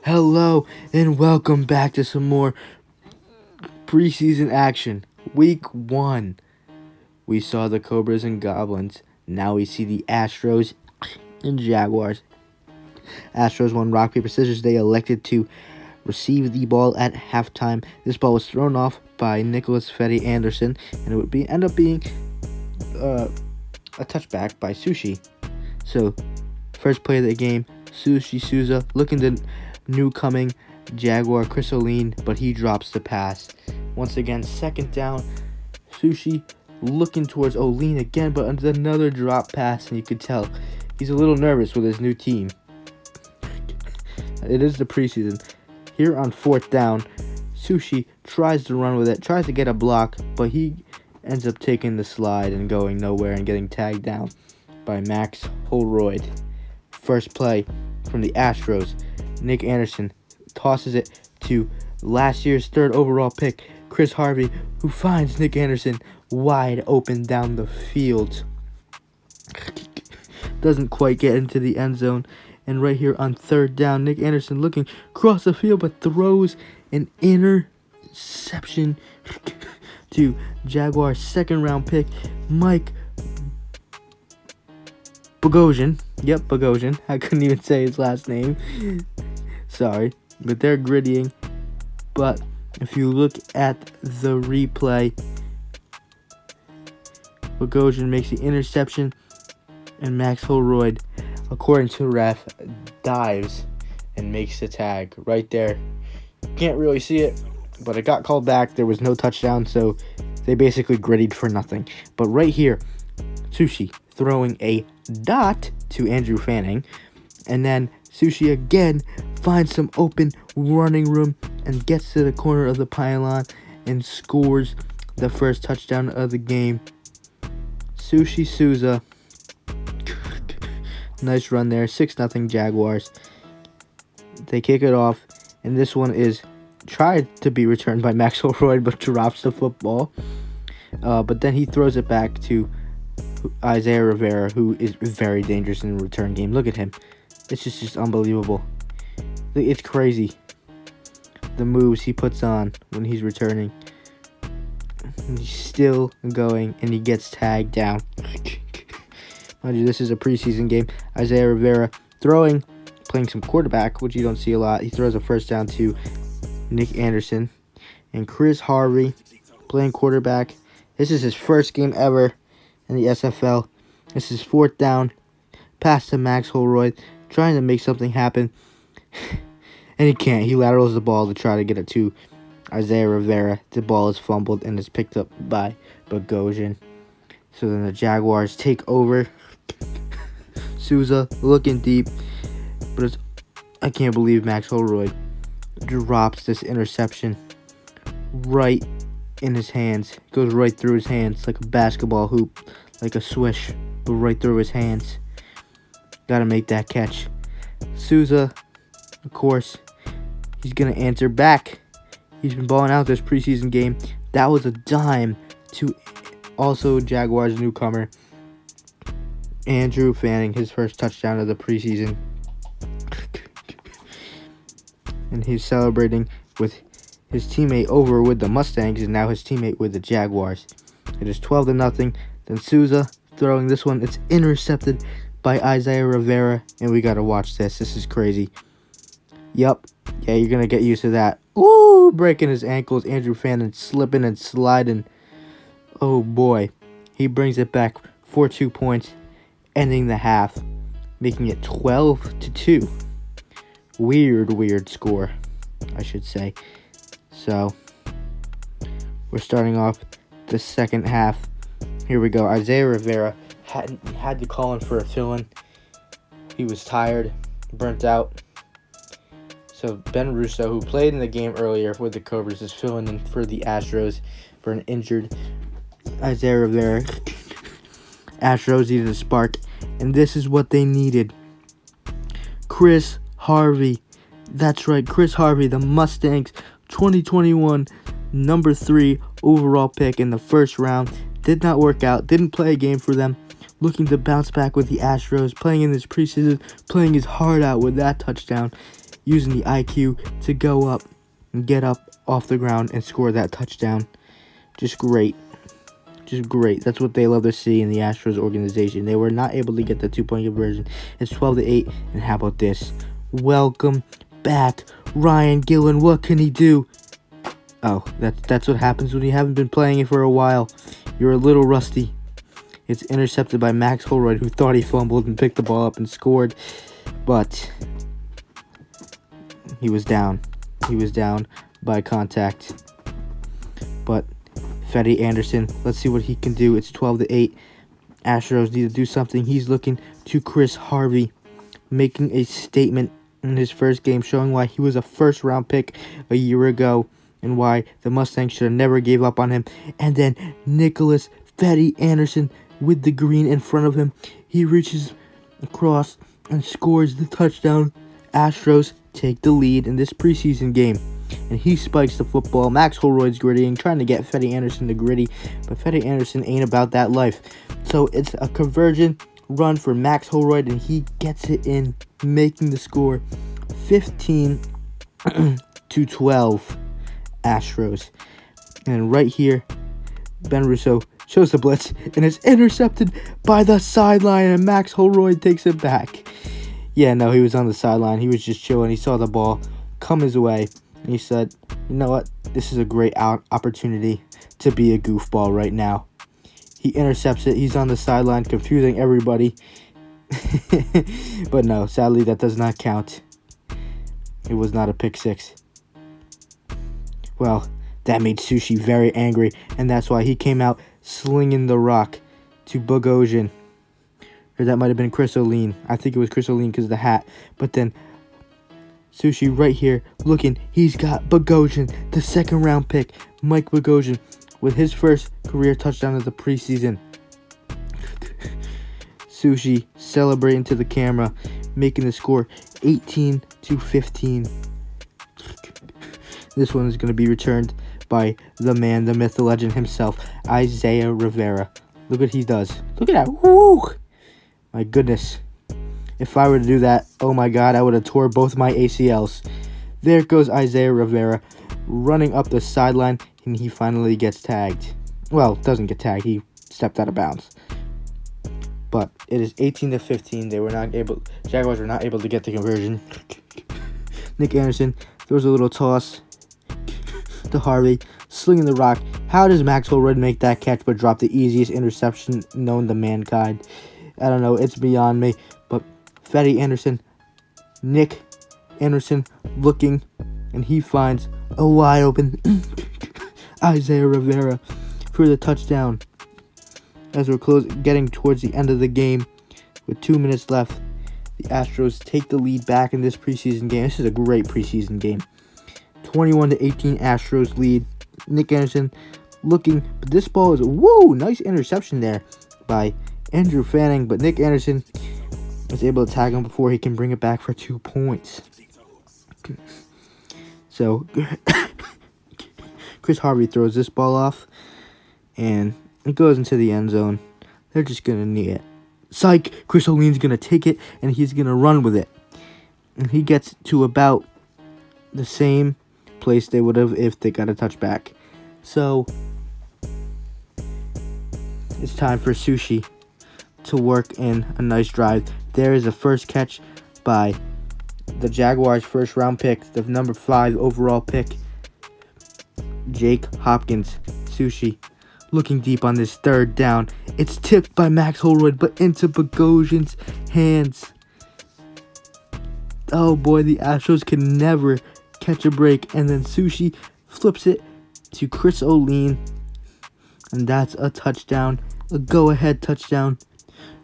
Hello and welcome back to some more preseason action. Week 1, we saw the Cobras and Goblins. Now we see the Astros and Jaguars. Astros won rock, paper, scissors. They elected to receive the ball at halftime. This ball was thrown off by Nicholas Fetty Anderson, and it would end up being a touchback by Sushi. So, first play of the game, Sushi Souza looking to newcoming Jaguar Chris O'Lean, but he drops the pass. Once again, second down, Sushi looking towards O'Lean again, but another drop pass, and you could tell he's a little nervous with his new team. It is the preseason. Here on fourth down, Sushi tries to run with it, tries to get a block, but he ends up taking the slide and going nowhere and getting tagged down by Max Holroyd. First play from the Astros, Nick Anderson tosses it to last year's third overall pick, Chris Harvey, who finds Nick Anderson wide open down the field. Doesn't quite get into the end zone. And right here on third down, Nick Anderson looking across the field, but throws an interception to Jaguars' second-round pick, Mike Bogosian. Yep, Bogosian. I couldn't even say his last name. Sorry. But they're grittying. But if you look at the replay, Bogosian makes the interception, and Max Holroyd, according to the ref, dives and makes the tag right there. Can't really see it, but it got called back. There was no touchdown, so they basically grittied for nothing. But right here, Sushi throwing a dot to Andrew Fanning, and then Sushi again finds some open running room and gets to the corner of the pylon and scores the first touchdown of the game. Sushi Souza, nice run there, 6-0 Jaguars. They kick it off, and this one is tried to be returned by Max Holroyd, but drops the football. But then he throws it back to Isaiah Rivera, who is very dangerous in the return game. Look at him. It's just unbelievable. It's crazy, the moves he puts on when he's returning. And he's still going, and he gets tagged down. Mind you, this is a preseason game. Isaiah Rivera throwing, playing some quarterback, which you don't see a lot. He throws a first down to Nick Anderson. And Chris Harvey playing quarterback. This is his first game ever in the SFL. This is fourth down. Pass to Max Holroyd, trying to make something happen. And he can't. He laterals the ball to try to get it to Isaiah Rivera. The ball is fumbled and is picked up by Bogosian. So then the Jaguars take over. Souza looking deep, but I can't believe Max Holroyd drops this interception right in his hands. Goes right through his hands like a basketball hoop, like a swish, but right through his hands. Gotta make that catch. Souza, of course, he's gonna answer back. He's been balling out this preseason game. That was a dime to also Jaguars newcomer Andrew Fanning, his first touchdown of the preseason. And he's celebrating with his teammate over with the Mustangs, and now his teammate with the Jaguars. It is 12-0. Then Souza throwing this one. It's intercepted by Isaiah Rivera, and we gotta watch this. This is crazy. Yup. Yeah, you're gonna get used to that. Ooh, breaking his ankles. Andrew Fanning slipping and sliding. Oh boy. He brings it back for 2 points, ending the half, making it 12-2. Weird score, I should say. So, we're starting off the second half. Here we go. Isaiah Rivera had to call in for a fill-in. He was tired, burnt out. So Ben Russo, who played in the game earlier with the Cobras, is filling in for the Astros for an injured Isaiah Rivera. Astros needed a spark, and this is what they needed. Chris Harvey. That's right, Chris Harvey, the Mustangs, 2021 number 3 overall pick in the first round. Did not work out, didn't play a game for them. Looking to bounce back with the Astros, playing in this preseason, playing his heart out with that touchdown. using the IQ to go up and get up off the ground and score that touchdown. Just great. Just great. That's what they love to see in the Astros organization. They were not able to get the 2-point conversion. It's 12-8. And how about this? Welcome back, Ryan Gillen. What can he do? Oh, that's what happens when you haven't been playing it for a while. You're a little rusty. It's intercepted by Max Holroyd, who thought he fumbled and picked the ball up and scored. But he was down. He was down by contact. But Fetty Anderson, let's see what he can do. It's 12-8. Astros need to do something. He's looking to Chris Harvey, making a statement in his first game, showing why he was a first-round pick a year ago and why the Mustangs should have never gave up on him. And then Nicholas Fetty Anderson with the green in front of him. He reaches across and scores the touchdown. Astros take the lead in this preseason game. And he spikes the football. Max Holroyd's grittying, trying to get Fetty Anderson to gritty. But Fetty Anderson ain't about that life. So it's a conversion run for Max Holroyd, and he gets it in, making the score 15-12 Astros. And right here, Ben Russo shows the blitz, and it's intercepted by the sideline, and Max Holroyd takes it back. Yeah, no, he was on the sideline. He was just chilling. He saw the ball come his way, and he said, you know what? This is a great opportunity to be a goofball right now. He intercepts it. He's on the sideline, confusing everybody. But no, sadly, that does not count. It was not a pick six. Well, that made Sushi very angry, and that's why he came out slinging the rock to Bogosian. Or that might have been Chris O'Lean. I think it was Chris O'Lean because of the hat. But then Sushi right here looking. He's got Bogosian, the second-round pick, Mike Bogosian, with his first career touchdown of the preseason. Sushi celebrating to the camera, making the score 18-15. This one is going to be returned by the man, the myth, the legend himself, Isaiah Rivera. Look what he does. Look at that. Woo! My goodness. If I were to do that, oh my God, I would have tore both my ACLs. There goes Isaiah Rivera running up the sideline, and he finally gets tagged. Well, doesn't get tagged. He stepped out of bounds. But it is 18-15. Jaguars were not able to get the conversion. Nick Anderson throws a little toss to Harvey, slinging the rock. How does Max Holroyd make that catch but drop the easiest interception known to mankind? I don't know. It's beyond me. But Fetty Anderson, Nick Anderson looking, and he finds a wide open Isaiah Rivera for the touchdown. As we're getting towards the end of the game, with 2 minutes left, the Astros take the lead back in this preseason game. This is a great preseason game. 21-18 Astros lead. Nick Anderson looking, but this ball is nice interception there by Andrew Fanning, but Nick Anderson was able to tag him before he can bring it back for 2 points. So Chris Harvey throws this ball off, and it goes into the end zone. They're just going to knee it. Psych! Chris O'Lean's going to take it, and he's going to run with it. And he gets to about the same place they would have if they got a touchback. So it's time for Sushi to work in a nice drive. There is a first catch by the Jaguars' first-round pick, the number 5 overall pick, Jake Hopkins. Sushi looking deep on this third down. It's tipped by Max Holroyd, but into Bogosian's hands. Oh boy, the Astros can never catch a break. And then Sushi flips it to Chris O'Lean. And that's a touchdown, a go-ahead touchdown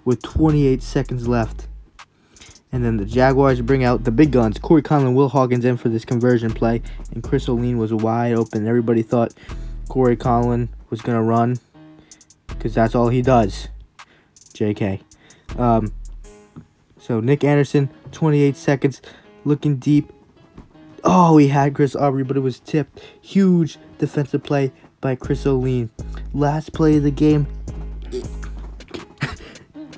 with 28 seconds left. And then the Jaguars bring out the big guns. Corey Conlon, Will Hawkins in for this conversion play. And Chris O'Lean was wide open. Everybody thought Corey Conlon was going to run because that's all he does. JK. So Nick Anderson, 28 seconds, looking deep. Oh, he had Chris Aubrey, but it was tipped. Huge defensive play by Chris O'Lean. Last play of the game.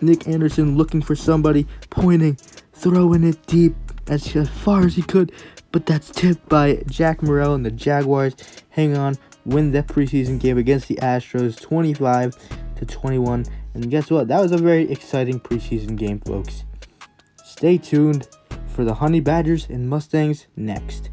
Nick Anderson looking for somebody, pointing, throwing it deep. as far as he could, but that's tipped by Jack Morrell and the Jaguars. Hang on, win that preseason game against the Astros 25-21. And guess what? That was a very exciting preseason game, folks. Stay tuned for the Honey Badgers and Mustangs next.